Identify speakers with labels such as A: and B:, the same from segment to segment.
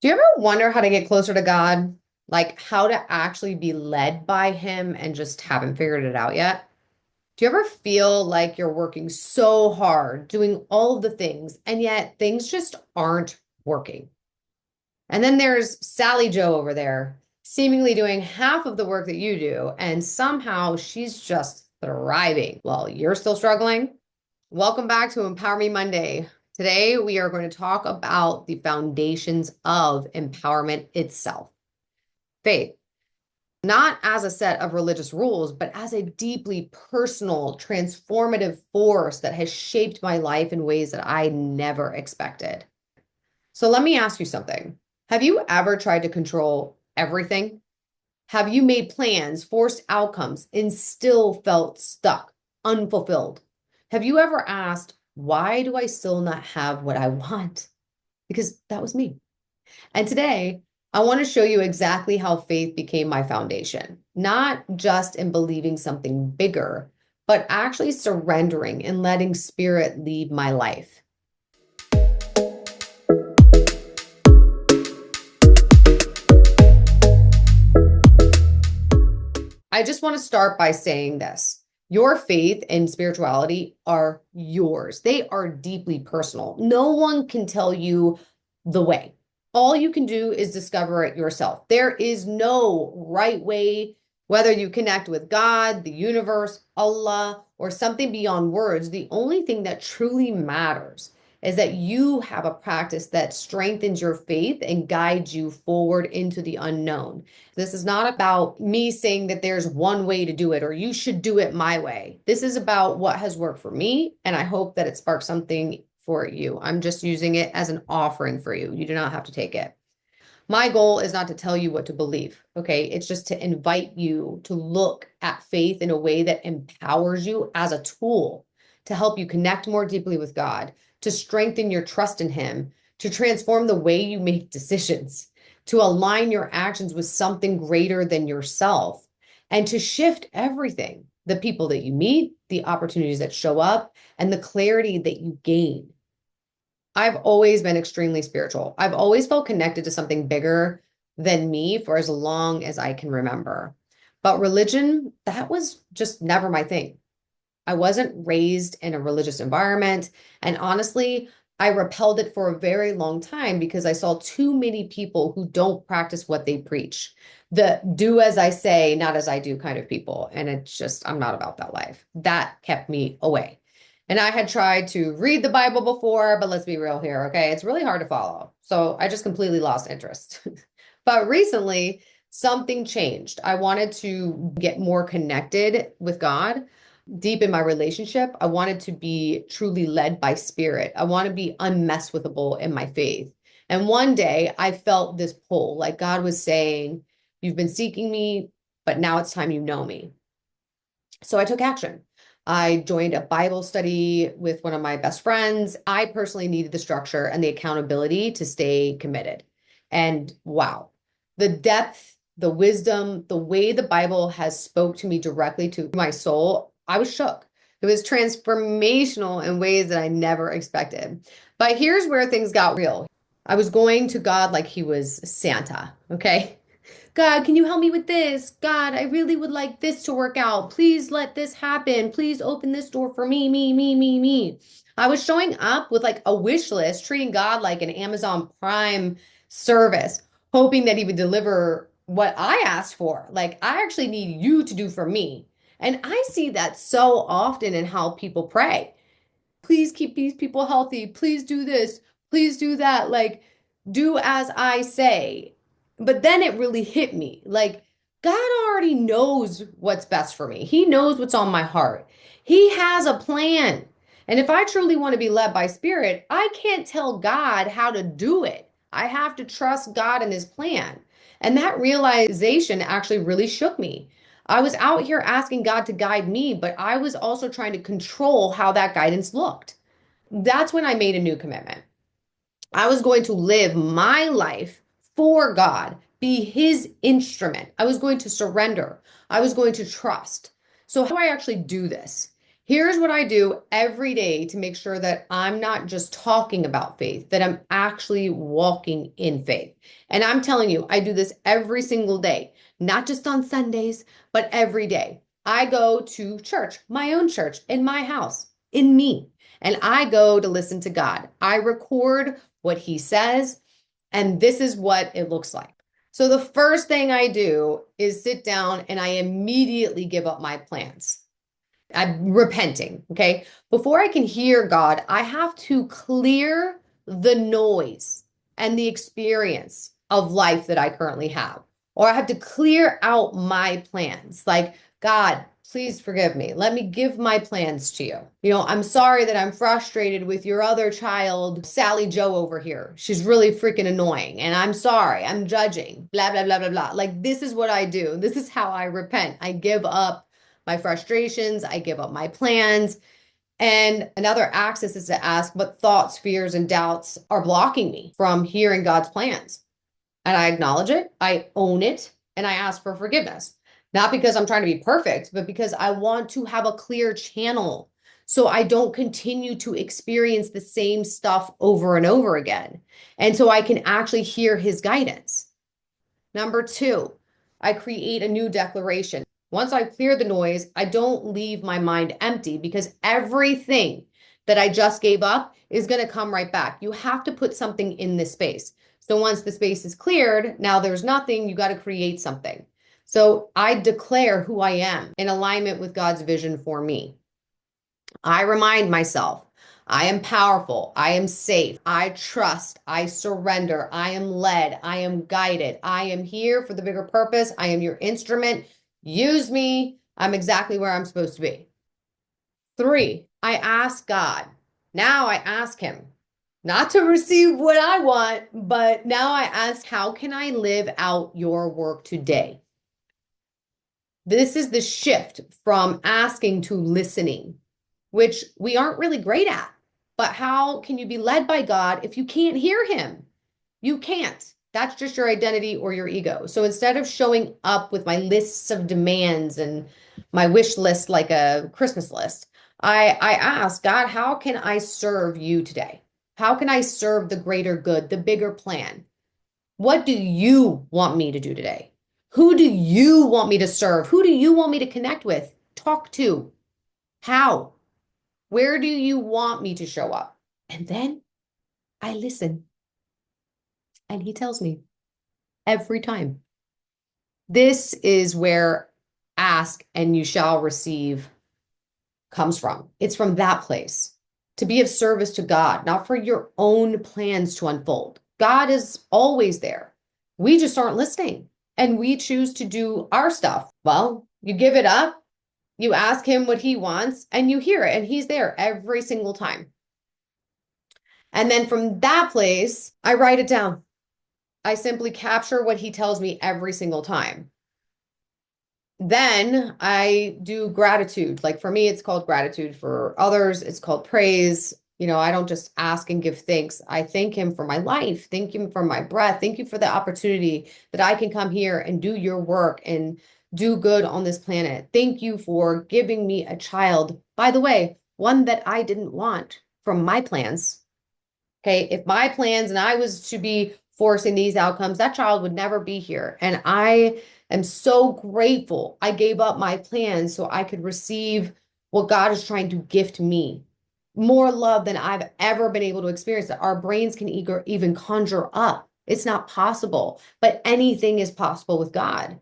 A: Do you ever wonder how to get closer to God? Like how to actually be led by Him and just haven't figured it out yet? Do you ever feel like you're working so hard, doing all of the things, and yet things just aren't working? And then there's Sally Joe over there, seemingly doing half of the work that you do, and somehow she's just thriving while you're still struggling. Welcome back to Empower Me Monday. Today, we are going to talk about the foundations of empowerment itself. Faith, not as a set of religious rules, but as a deeply personal, transformative force that has shaped my life in ways that I never expected. So let me ask you something. Have you ever tried to control everything? Have you made plans, forced outcomes, and still felt stuck, unfulfilled? Have you ever asked, why do I still not have what I want? Because that was me. And today, I want to show you exactly how faith became my foundation, not just in believing something bigger, but actually surrendering and letting spirit lead my life. I just want to start by saying this. Your faith and spirituality are yours. They are deeply personal. No one can tell you the way. All you can do is discover it yourself. There is no right way, whether you connect with God, the universe, Allah, or something beyond words. The only thing that truly matters is that you have a practice that strengthens your faith and guides you forward into the unknown. This is not about me saying that there's one way to do it or you should do it my way. This is about what has worked for me, and I hope that it sparks something for you. I'm just using it as an offering for you. You do not have to take it. My goal is not to tell you what to believe, okay? It's just to invite you to look at faith in a way that empowers you as a tool to help you connect more deeply with God, to strengthen your trust in Him, to transform the way you make decisions, to align your actions with something greater than yourself, and to shift everything, the people that you meet, the opportunities that show up, and the clarity that you gain. I've always been extremely spiritual. I've always felt connected to something bigger than me for as long as I can remember. But religion, that was just never my thing. I wasn't raised in a religious environment. And honestly, I repelled it for a very long time because I saw too many people who don't practice what they preach. The do as I say, not as I do kind of people. And it's just, I'm not about that life. That kept me away. And I had tried to read the Bible before, but let's be real here, okay? It's really hard to follow. So I just completely lost interest. But recently, something changed. I wanted to get more connected with God deep in my relationship. I wanted to be truly led by spirit. I want to be unmesswithable in my faith. And one day I felt this pull, like God was saying, you've been seeking me, but now it's time you know me. So I took action. I joined a Bible study with one of my best friends. I personally needed the structure and the accountability to stay committed. And wow, the depth, the wisdom, the way the Bible has spoke to me directly to my soul, I was shook. It was transformational in ways that I never expected. But here's where things got real. I was going to God like he was Santa, okay? God, can you help me with this? God, I really would like this to work out. Please let this happen. Please open this door for me, me, me, me, me. I was showing up with like a wish list, treating God like an Amazon Prime service, hoping that he would deliver what I asked for. Like, I actually need you to do for me. And I see that so often in how people pray. Please keep these people healthy. Please do this. Please do that. Like, do as I say. But then it really hit me. Like, God already knows what's best for me. He knows what's on my heart. He has a plan. And if I truly want to be led by spirit, I can't tell God how to do it. I have to trust God and his plan. And that realization actually really shook me. I was out here asking God to guide me, but I was also trying to control how that guidance looked. That's when I made a new commitment. I was going to live my life for God, be his instrument. I was going to surrender. I was going to trust. So, how do I actually do this? Here's what I do every day to make sure that I'm not just talking about faith, that I'm actually walking in faith. And I'm telling you, I do this every single day, not just on Sundays, but every day. I go to church, my own church, in my house, in me, and I go to listen to God. I record what He says, and this is what it looks like. So the first thing I do is sit down and I immediately give up my plans. I'm repenting, okay? Before I can hear God, I have to clear the noise and the experience of life that I currently have. Or I have to clear out my plans. Like, God, please forgive me. Let me give my plans to you. I'm sorry that I'm frustrated with your other child, Sally Joe over here. She's really freaking annoying. And I'm sorry. I'm judging, blah, blah, blah, blah, blah. Like, this is what I do. This is how I repent. I give up my frustrations, I give up my plans. And another access is to ask what thoughts, fears, and doubts are blocking me from hearing God's plans. And I acknowledge it, I own it, and I ask for forgiveness. Not because I'm trying to be perfect, but because I want to have a clear channel so I don't continue to experience the same stuff over and over again. And so I can actually hear His guidance. Number two, I create a new declaration. Once I clear the noise, I don't leave my mind empty because everything that I just gave up is going to come right back. You have to put something in this space. So once the space is cleared, now there's nothing, you got to create something. So I declare who I am in alignment with God's vision for me. I remind myself, I am powerful. I am safe. I trust. I surrender. I am led. I am guided. I am here for the bigger purpose. I am your instrument. Use me. I'm exactly where I'm supposed to be. 3, I ask God. Now I ask Him not to receive what I want, but now I ask, how can I live out your work today? This is the shift from asking to listening, which we aren't really great at. But how can you be led by God if you can't hear Him? You can't. That's just your identity or your ego. So instead of showing up with my lists of demands and my wish list like a Christmas list, I ask God, how can I serve you today? How can I serve the greater good, the bigger plan? What do you want me to do today? Who do you want me to serve? Who do you want me to connect with, talk to? How? Where do you want me to show up? And then I listen. And He tells me every time. This is where ask and you shall receive comes from. It's from that place to be of service to God, not for your own plans to unfold. God is always there. We just aren't listening and we choose to do our stuff. Well, you give it up, you ask Him what He wants, and you hear it, and He's there every single time. And then from that place, I write it down. I simply capture what He tells me every single time. Then I do gratitude. Like for me, it's called gratitude. For others, it's called praise. I don't just ask and give thanks. I thank Him for my life. Thank Him for my breath. Thank you for the opportunity that I can come here and do your work and do good on this planet. Thank you for giving me a child. By the way, one that I didn't want from my plans. Okay, if my plans and I was to be forcing these outcomes, that child would never be here. And I am so grateful I gave up my plans so I could receive what God is trying to gift me. More love than I've ever been able to experience that our brains can even conjure up. It's not possible, but anything is possible with God.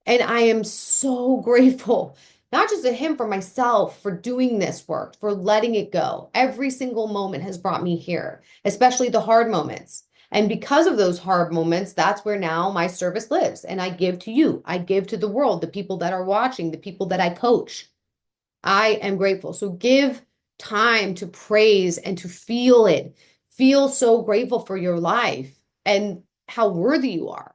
A: And I am so grateful, not just to Him, for myself, for doing this work, for letting it go. Every single moment has brought me here, especially the hard moments. And because of those hard moments, that's where now my service lives. And I give to you. I give to the world, the people that are watching, the people that I coach. I am grateful. So give time to praise and to feel it. Feel so grateful for your life and how worthy you are.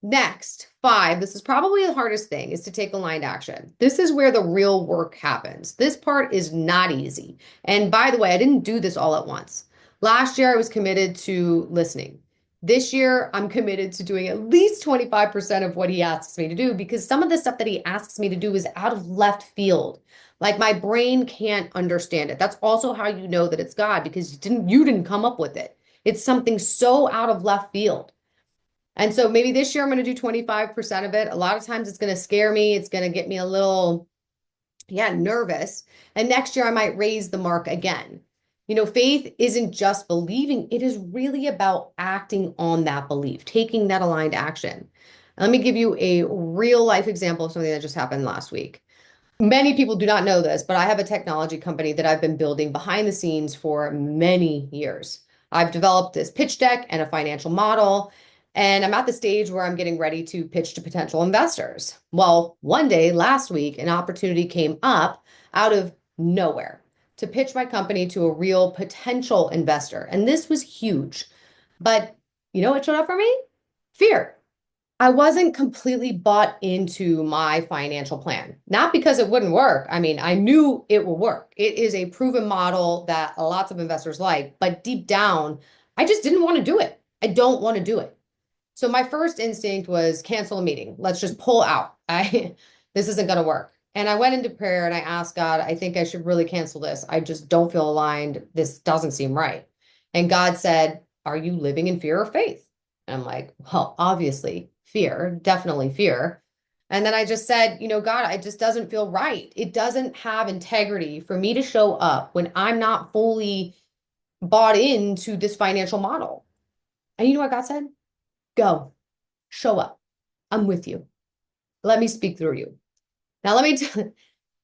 A: Next, 5, this is probably the hardest thing, is to take aligned action. This is where the real work happens. This part is not easy. And by the way, I didn't do this all at once. Last year, I was committed to listening. This year, I'm committed to doing at least 25% of what he asks me to do because some of the stuff that he asks me to do is out of left field. Like my brain can't understand it. That's also how you know that it's God because you didn't come up with it. It's something so out of left field. And so maybe this year I'm going to do 25% of it. A lot of times it's going to scare me. It's going to get me a little, nervous. And next year I might raise the mark again. Faith isn't just believing, it is really about acting on that belief, taking that aligned action. Let me give you a real life example of something that just happened last week. Many people do not know this, but I have a technology company that I've been building behind the scenes for many years. I've developed this pitch deck and a financial model, and I'm at the stage where I'm getting ready to pitch to potential investors. Well, one day last week, an opportunity came up out of nowhere to pitch my company to a real potential investor. And this was huge. But you know what showed up for me? Fear. I wasn't completely bought into my financial plan, not because it wouldn't work. I mean, I knew it will work. It is a proven model that lots of investors like, but deep down, I just didn't want to do it. I don't want to do it. So my first instinct was cancel a meeting. Let's just pull out. This isn't going to work. And I went into prayer and I asked God, I think I should really cancel this. I just don't feel aligned. This doesn't seem right. And God said, are you living in fear or faith? And I'm like, well, obviously fear, definitely fear. And then I just said, God, it just doesn't feel right. It doesn't have integrity for me to show up when I'm not fully bought into this financial model. And you know what God said? Go, show up. I'm with you. Let me speak through you. Now, let me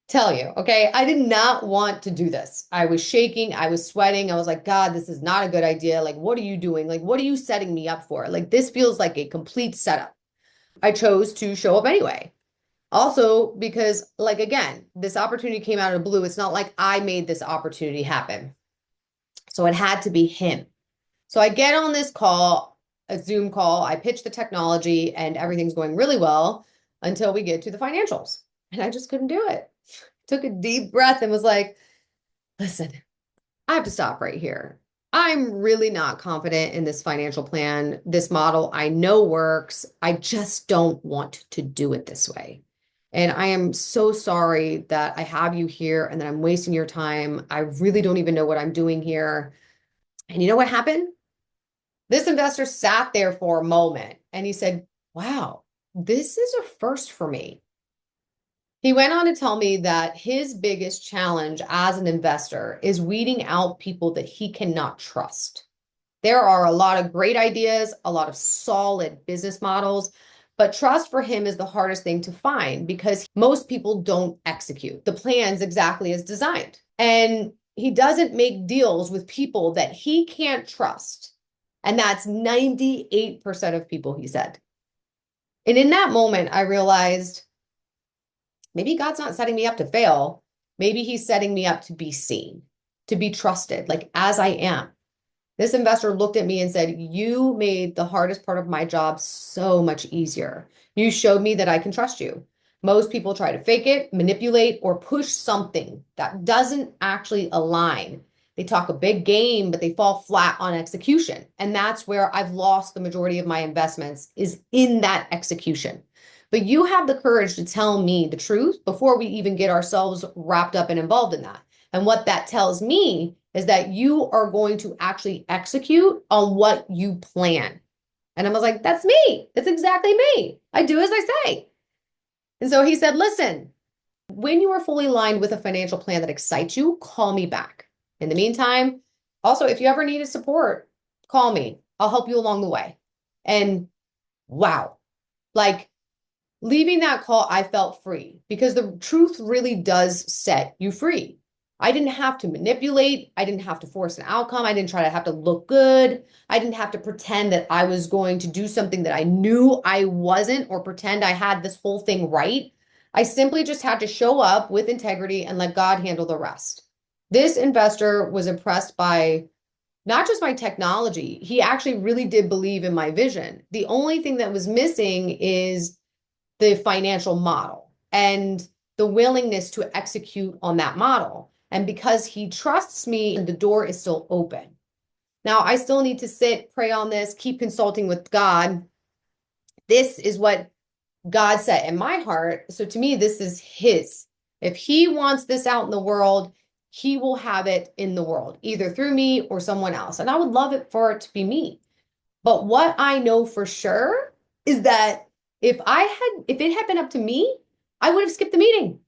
A: tell you, okay, I did not want to do this. I was shaking. I was sweating. I was like, God, this is not a good idea. Like, what are you doing? Like, what are you setting me up for? Like, this feels like a complete setup. I chose to show up anyway. Also, because, like, again, this opportunity came out of the blue. It's not like I made this opportunity happen. So it had to be him. So I get on this call, a Zoom call. I pitch the technology and everything's going really well until we get to the financials. And I just couldn't do it. Took a deep breath and was like, listen, I have to stop right here. I'm really not confident in this financial plan. This model I know works. I just don't want to do it this way. And I am so sorry that I have you here and that I'm wasting your time. I really don't even know what I'm doing here. And you know what happened? This investor sat there for a moment and he said, wow, this is a first for me. He went on to tell me that his biggest challenge as an investor is weeding out people that he cannot trust. There are a lot of great ideas, a lot of solid business models, but trust for him is the hardest thing to find because most people don't execute the plans exactly as designed. And he doesn't make deals with people that he can't trust. And that's 98% of people, he said. And in that moment, I realized maybe God's not setting me up to fail. Maybe he's setting me up to be seen, to be trusted, like as I am. This investor looked at me and said, you made the hardest part of my job so much easier. You showed me that I can trust you. Most people try to fake it, manipulate, or push something that doesn't actually align. They talk a big game, but they fall flat on execution. And that's where I've lost the majority of my investments is in that execution. But you have the courage to tell me the truth before we even get ourselves wrapped up and involved in that. And what that tells me is that you are going to actually execute on what you plan. And I was like, that's me. That's exactly me. I do as I say. And so he said, listen, when you are fully aligned with a financial plan that excites you, call me back. In the meantime, also, if you ever needed support, call me. I'll help you along the way. And wow, like leaving that call, I felt free because the truth really does set you free. I didn't have to manipulate. I didn't have to force an outcome. I didn't try to have to look good. I didn't have to pretend that I was going to do something that I knew I wasn't or pretend I had this whole thing right. I simply just had to show up with integrity and let God handle the rest. This investor was impressed by not just my technology. He actually really did believe in my vision. The only thing that was missing is the financial model and the willingness to execute on that model. And because he trusts me, the door is still open. Now, I still need to sit, pray on this, keep consulting with God. This is what God set in my heart. So to me, this is His. If He wants this out in the world, He will have it in the world, either through me or someone else. And I would love it for it to be me. But what I know for sure is that if it had been up to me, I would have skipped the meeting.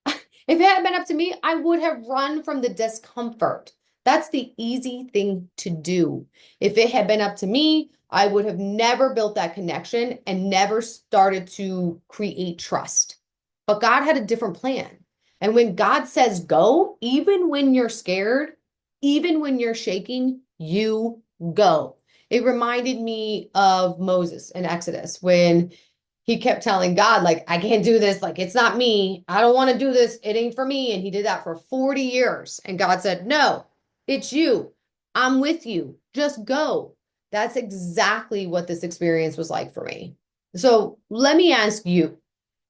A: If it had been up to me, I would have run from the discomfort. That's the easy thing to do. If it had been up to me, I would have never built that connection and never started to create trust. But God had a different plan. And when God says go, even when you're scared, even when you're shaking, you go. It reminded me of Moses in Exodus when he kept telling God, like, I can't do this. Like, it's not me. I don't want to do this. It ain't for me. And he did that for 40 years. And God said, no, it's you. I'm with you. Just go. That's exactly what this experience was like for me. So let me ask you,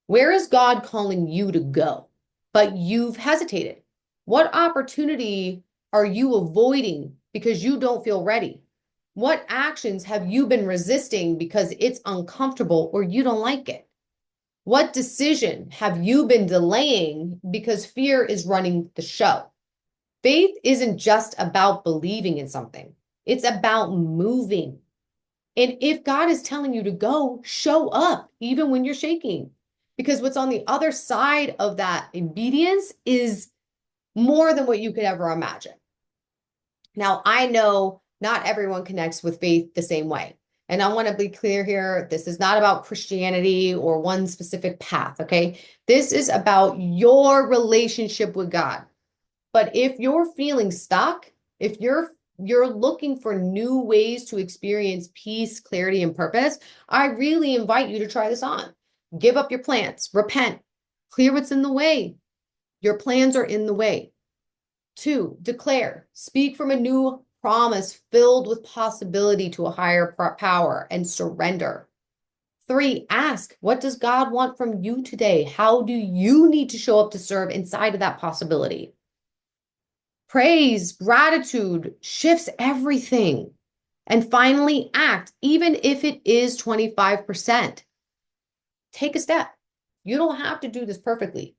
A: where is God calling you to go? But you've hesitated. What opportunity are you avoiding because you don't feel ready? What actions have you been resisting because it's uncomfortable or you don't like it? What decision have you been delaying because fear is running the show? Faith isn't just about believing in something, it's about moving. And if God is telling you to go, show up even when you're shaking. Because what's on the other side of that obedience is more than what you could ever imagine. Now, I know not everyone connects with faith the same way. And I want to be clear here. This is not about Christianity or one specific path, okay? This is about your relationship with God. But if you're feeling stuck, if you're looking for new ways to experience peace, clarity, and purpose, I really invite you to try this on. Give up your plans, repent, clear what's in the way. Your plans are in the way. 2, declare, speak from a new promise filled with possibility to a higher power and surrender. 3, ask, what does God want from you today? How do you need to show up to serve inside of that possibility? Praise, gratitude shifts everything. And finally, act, even if it is 25%. Take a step. You don't have to do this perfectly.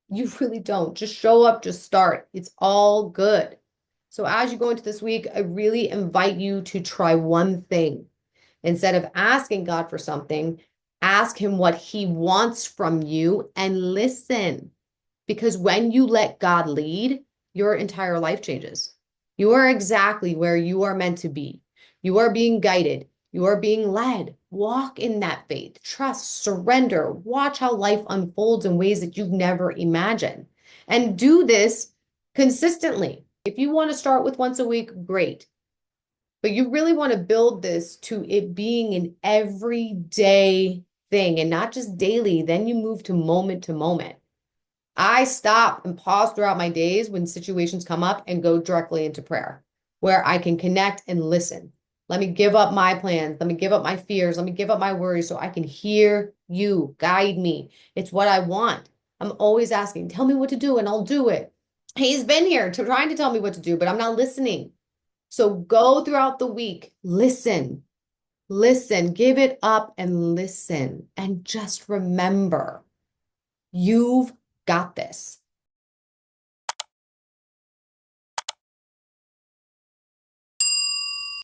A: You really don't. Just show up, just start. It's all good. So as you go into this week, I really invite you to try one thing. Instead of asking God for something, ask Him what He wants from you and listen. Because when you let God lead, your entire life changes. You are exactly where you are meant to be. You are being guided. You are being led. Walk in that faith, trust, surrender, watch how life unfolds in ways that you've never imagined. And do this consistently. If you want to start with once a week, great. But you really want to build this to it being an everyday thing and not just daily. Then you move to moment. I stop and pause throughout my days when situations come up and go directly into prayer, where I can connect and listen. Let me give up my plans. Let me give up my fears. Let me give up my worries so I can hear you guide me. It's what I want. I'm always asking, tell me what to do and I'll do it. He's been here trying to tell me what to do, but I'm not listening. So go throughout the week, listen, give it up and listen. And just remember, you've got this.